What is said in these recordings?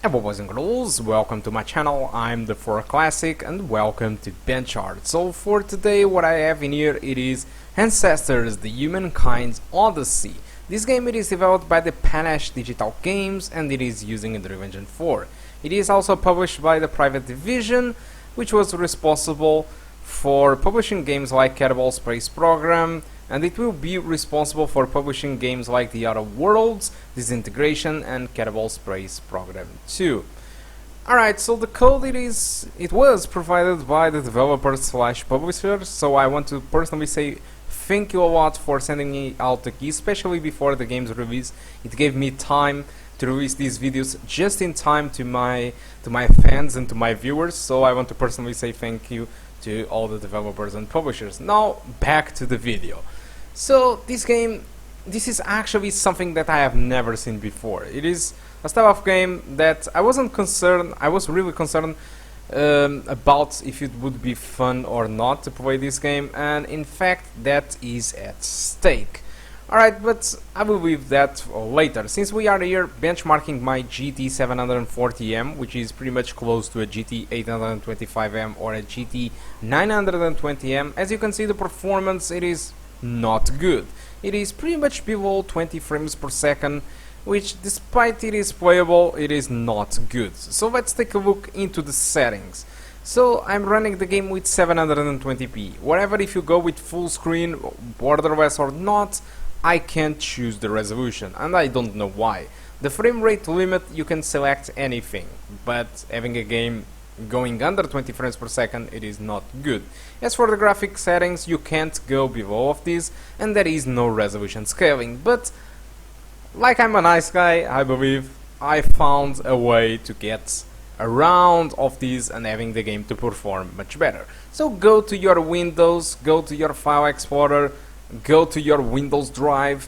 Hello boys and girls, welcome to my channel. I'm the 4 Classic and welcome to BenchART. So for today what I have in here, it is Ancenstors, the Humankind Odyssey. This game it is developed by the Panache Digital Games and it is using Unreal Engine 4. It is also published by the private division, which was responsible for publishing games like Cannibal Space Program, and it will be responsible for publishing games like The Outer Worlds, Disintegration and Cannibal Space Program 2. Alright, so the code it was provided by the developer/publisher, so I want to personally say thank you a lot for sending me out the key, especially before the game's release. It gave me time to release these videos just in time to my fans and to my viewers, so I want to personally say thank you to all the developers and publishers. Now back to the video. So this game, this is actually something that I have never seen before. It is a style of game that I was really concerned about if it would be fun or not to play this game, and in fact that is at stake. Alright, but I will leave that later, since we are here benchmarking my GT 740M, which is pretty much close to a GT 825M or a GT 920M. As you can see, the performance, it is not good. It is pretty much below 20 frames per second, which despite it is playable, it is not good. So let's take a look into the settings. So I'm running the game with 720p. Whatever, if you go with full screen, borderless or not, I can't choose the resolution, and I don't know why. The frame rate limit, you can select anything, but having a game going under 20 frames per second, it is not good. As for the graphic settings, you can't go below of this, and there is no resolution scaling, but like I'm a nice guy, I believe I found a way to get around of this and having the game to perform much better. So go to your Windows, go to your File Explorer, go to your Windows drive,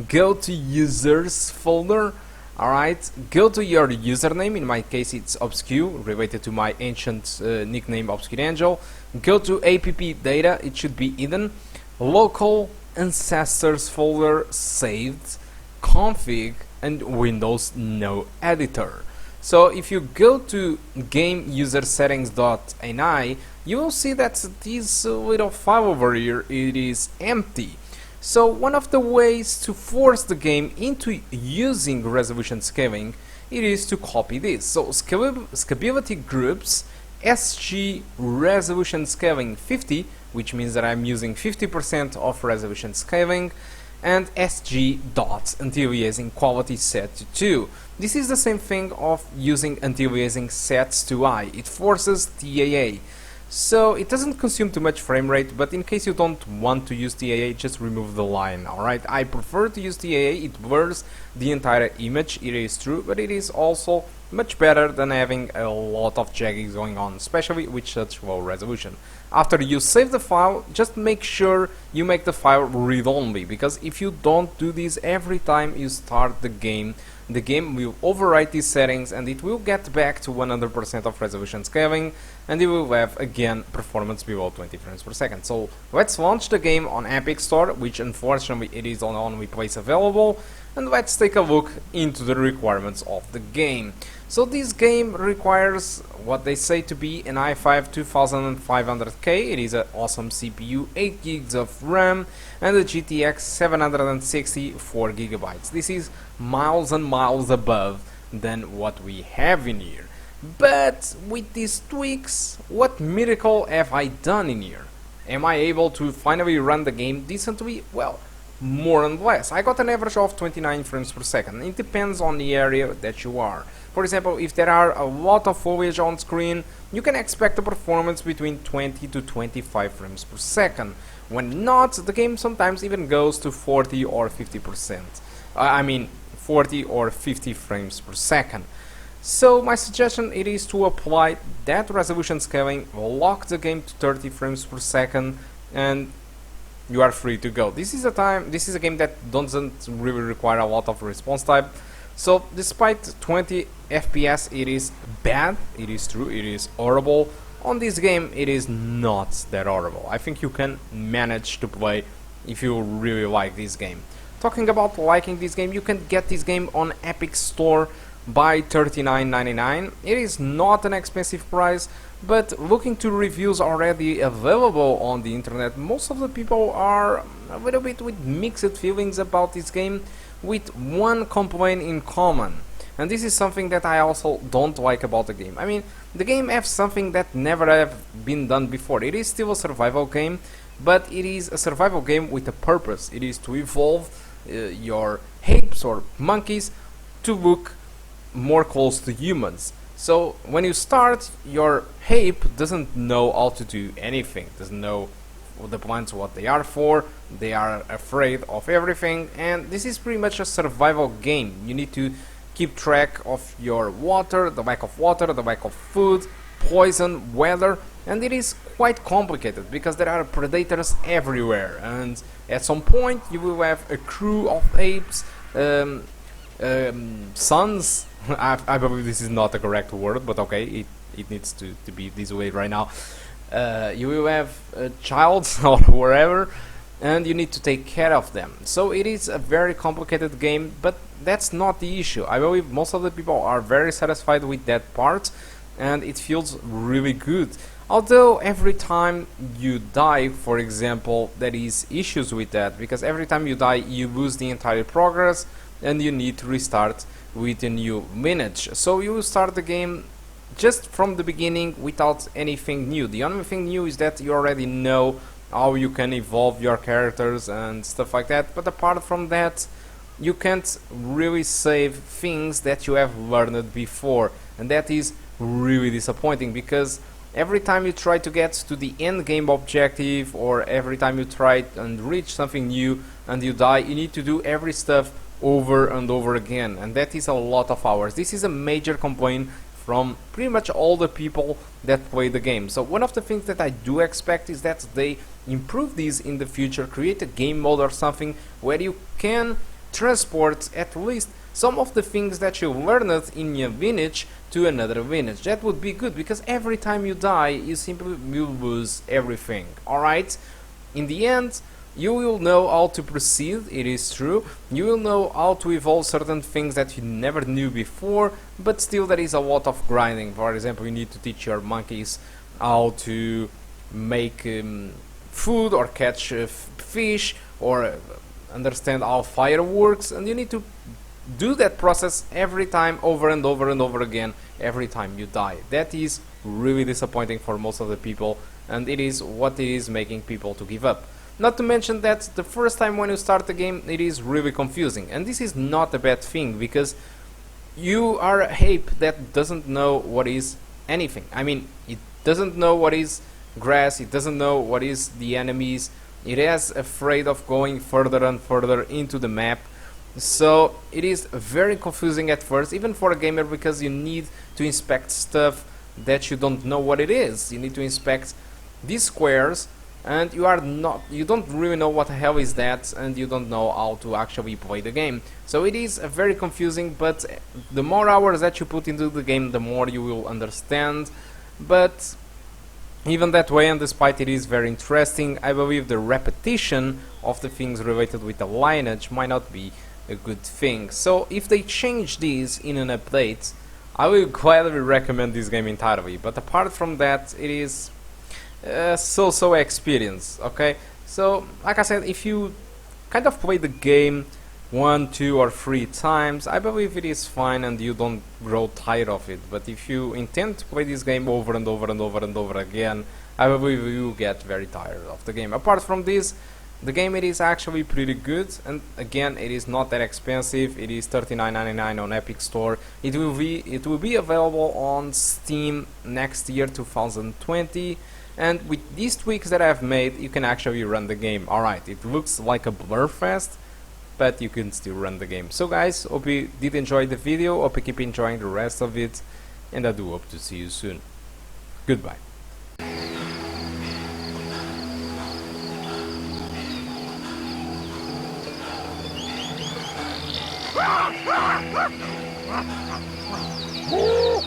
go to users folder. Alright, go to your username, in my case it's obscure, related to my ancient nickname Obscure Angel. Go to app data, it should be hidden, local ancestors folder, saved, config and Windows no editor. So if you go to game user settings.ini, you will see that this little file over here, it is empty. So one of the ways to force the game into using resolution scaling, it is to copy this. So scalability groups, SG resolution scaling 50, which means that I'm using 50% of resolution scaling, and SG dot anti-aliasing quality set to 2. This is the same thing of using anti-aliasing sets to I. It forces TAA. So it doesn't consume too much frame rate, but in case you don't want to use TAA, just remove the line. Alright, I prefer to use TAA, it blurs the entire image, it is true, but it is also much better than having a lot of jagging going on, especially with such low resolution. After you save the file, just make sure you make the file read-only, because if you don't do this every time you start the game will overwrite these settings and it will get back to 100% of resolution scaling, and you will have again performance below 20 frames per second. So let's launch the game on Epic Store, which unfortunately it is on the only place available, and let's take a look into the requirements of the game. So this game requires what they say to be an i5 2500K, it is an awesome CPU, 8 gigs of RAM, and a GTX 760 4GB. This is miles and miles above than what we have in here. But with these tweaks, what miracle have I done in here? Am I able to finally run the game decently? Well, more and less. I got an average of 29 frames per second. It depends on the area that you are. For example, if there are a lot of foliage on screen, you can expect a performance between 20 to 25 frames per second. When not, the game sometimes even goes to 40 or 50%. 40 or 50 frames per second. So my suggestion it is to apply that resolution scaling, lock the game to 30 frames per second, and you are free to go. This is a game that doesn't really require a lot of response time. So despite 20 FPS, it is bad, it is true, it is horrible. On this game, it is not that horrible. I think you can manage to play if you really like this game. Talking about liking this game, you can get this game on Epic Store by $39.99. It is not an expensive price, but looking to reviews already available on the internet, most of the people are a little bit with mixed feelings about this game, with one complaint in common. And this is something that I also don't like about the game. I mean, the game has something that never have been done before. It is still a survival game, but it is a survival game with a purpose. It is to evolve your apes or monkeys to look more close to humans. So when you start, your ape doesn't know how to do anything, doesn't know the plants what they are for, they are afraid of everything, and this is pretty much a survival game. You need to keep track of your water, the lack of water, the lack of food, poison, weather, and it is quite complicated because there are predators everywhere, and at some point you will have a crew of apes, sons, I believe this is not the correct word, but okay, it needs to be this way right now. You will have a child or wherever, and you need to take care of them. So it is a very complicated game, but that's not the issue. I believe most of the people are very satisfied with that part, and it feels really good. Although every time you die, for example, there is issues with that, because every time you die you lose the entire progress and you need to restart with a new lineage. So you will start the game just from the beginning without anything new. The only thing new is that you already know how you can evolve your characters and stuff like that, but apart from that you can't really save things that you have learned before, and that is really disappointing, because every time you try to get to the end game objective, or every time you try and reach something new and you die, you need to do every stuff over and over again, and that is a lot of hours. This is a major complaint from pretty much all the people that play the game. So one of the things that I do expect is that they improve these in the future, create a game mode or something where you can transport at least some of the things that you learned in your lineage to another lineage. That would be good, because every time you die you simply will lose everything. Alright, in the end you will know how to proceed, it is true. You will know how to evolve certain things that you never knew before, but still there is a lot of grinding. For example, you need to teach your monkeys how to make food or catch fish, or understand how fire works, and you need to do that process every time, over and over and over again, every time you die. That is really disappointing for most of the people, and it is what it is making people to give up. Not to mention that the first time when you start the game it is really confusing, and this is not a bad thing, because you are a ape that doesn't know what is anything. I mean, it doesn't know what is grass, it doesn't know what is the enemies, it is afraid of going further and further into the map. So it is very confusing at first, even for a gamer, because you need to inspect stuff that you don't know what it is. You need to inspect these squares, and you don't really know what the hell is that, and you don't know how to actually play the game. So it is very confusing, but the more hours that you put into the game, the more you will understand. But even that way, and despite it is very interesting, I believe the repetition of the things related with the lineage might not be a good thing. So if they change this in an update, I will gladly recommend this game entirely. But apart from that, it is so experience. Okay, so like I said, if you kind of play the game 1, 2 or 3 times, I believe it is fine and you don't grow tired of it. But if you intend to play this game over and over and over and over again, I believe you get very tired of the game. Apart from this, the game, it is actually pretty good, and again, it is not that expensive. It is $39.99 on Epic Store. It will be available on Steam next year, 2020. And with these tweaks that I've made, you can actually run the game. Alright, it looks like a blurfest, but you can still run the game. So guys, hope you did enjoy the video, hope you keep enjoying the rest of it, and I do hope to see you soon. Goodbye. Woo!